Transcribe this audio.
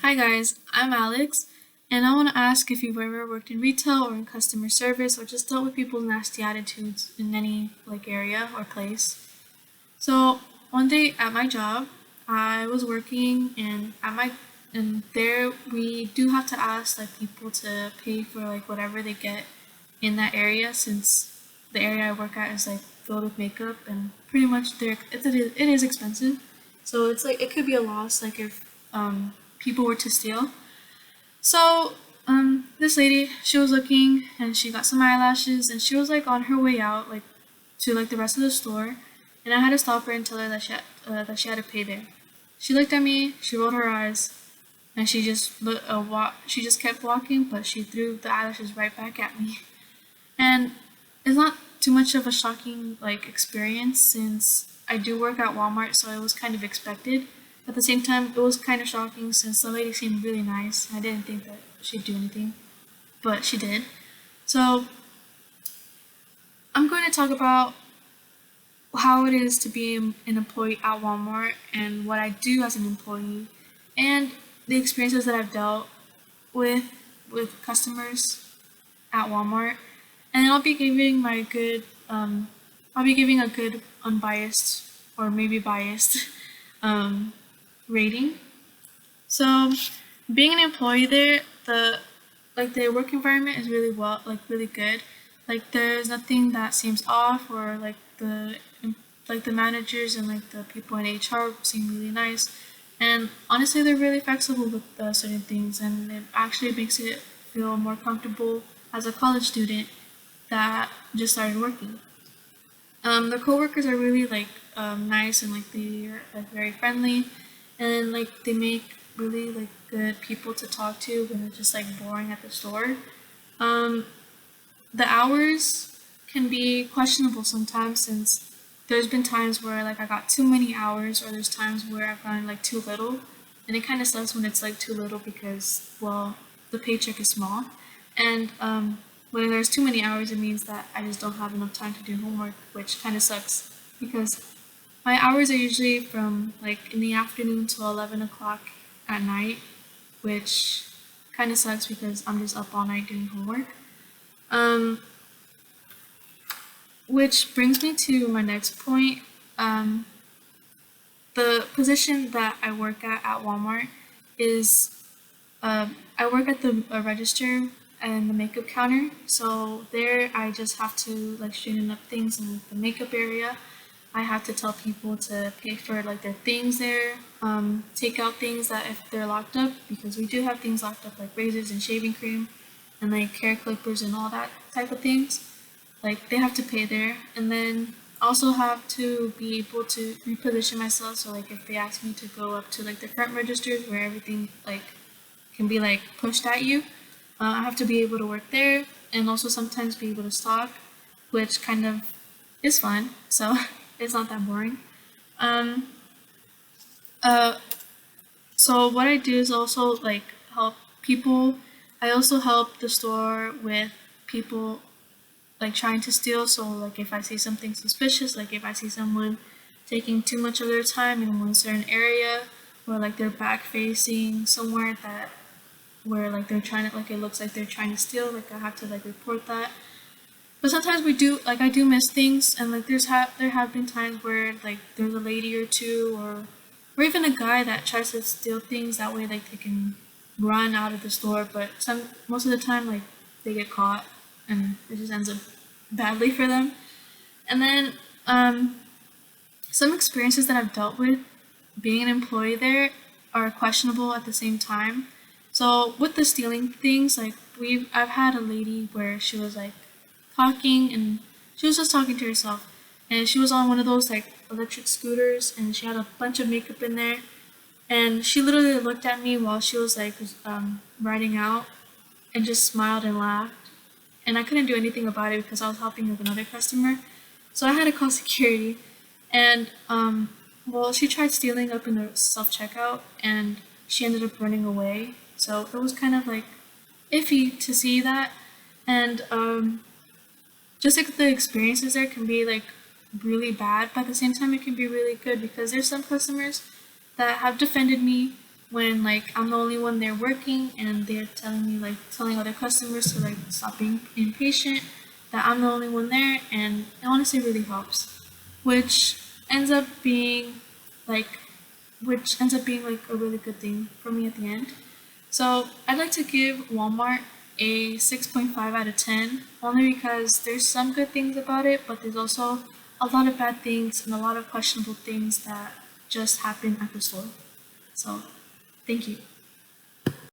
Hi guys, I'm Alex, and I want to ask if you've ever worked in retail or in customer service or just dealt with people's nasty attitudes in any area or place. So one day at my job, I was working and there we do have to ask people to pay for whatever they get in that area since the area I work at is filled with makeup and pretty much it is expensive. So it's it could be a loss if people were to steal. So this lady, she was looking and she got some eyelashes and she was on her way out to the rest of the store, and I had to stop her and tell her that she had to pay there. She looked at me, she rolled her eyes, and she just kept walking, but she threw the eyelashes right back at me. And it's not too much of a shocking experience since I do work at Walmart, so it was kind of expected. At the same time, it was kind of shocking since the lady seemed really nice. I didn't think that she'd do anything, but she did. So I'm going to talk about how it is to be an employee at Walmart and what I do as an employee and the experiences that I've dealt with customers at Walmart. And I'll be giving a good unbiased or maybe biased rating. So being an employee there, the work environment is really good. There's nothing that seems off, or the managers and the people in HR seem really nice. And honestly, they're really flexible with certain things, and it actually makes it feel more comfortable as a college student that just started working. The coworkers are really nice, and they're very friendly, and they make really good people to talk to when it's just boring at the store. Um, the hours can be questionable sometimes since there's been times where I got too many hours, or there's times where I've gotten too little, and it kind of sucks when it's too little because the paycheck is small, and when there's too many hours, it means that I just don't have enough time to do homework, which kind of sucks because my hours are usually from in the afternoon till 11 o'clock at night, which kind of sucks because I'm just up all night doing homework. Um, which brings me to my next point. Um, the position that I work at Walmart is I work at the register and the makeup counter. So there, I just have to straighten up things in the makeup area. I have to tell people to pay for their things there, take out things that if they're locked up, because we do have things locked up like razors and shaving cream and hair clippers and all that type of things. They have to pay there, and then also have to be able to reposition myself. So if they ask me to go up to the front registers where everything can be pushed at you, I have to be able to work there and also sometimes be able to stock, which kind of is fun. So it's not that boring. Um, uh, so what I do is also help people. I also help the store with people trying to steal. So if I see something suspicious, if I see someone taking too much of their time in one certain area, or they're back facing somewhere that where they're trying to it looks like they're trying to steal, I have to report that. But sometimes we do I do miss things, and there have been times where there's a lady or two, or even a guy that tries to steal things that way they can run out of the store, but most of the time they get caught and it just ends up badly for them. And then some experiences that I've dealt with being an employee there are questionable at the same time. So with the stealing things, I've had a lady where she was talking, and she was just talking to herself, and she was on one of those electric scooters, and she had a bunch of makeup in there, and she literally looked at me while she was riding out, and just smiled and laughed, and I couldn't do anything about it because I was helping with another customer, so I had to call security, and she tried stealing up in the self checkout, and she ended up running away. So it was kind of iffy to see that, and just the experiences there can be really bad, but at the same time it can be really good because there's some customers that have defended me when like I'm the only one there working and they're telling me like telling other customers to like stop being impatient, that I'm the only one there, and it honestly really helps, which ends up being like which ends up being like a really good thing for me at the end. So I'd like to give Walmart a 6.5 out of 10, only because there's some good things about it, but there's also a lot of bad things and a lot of questionable things that just happen at the store. So thank you.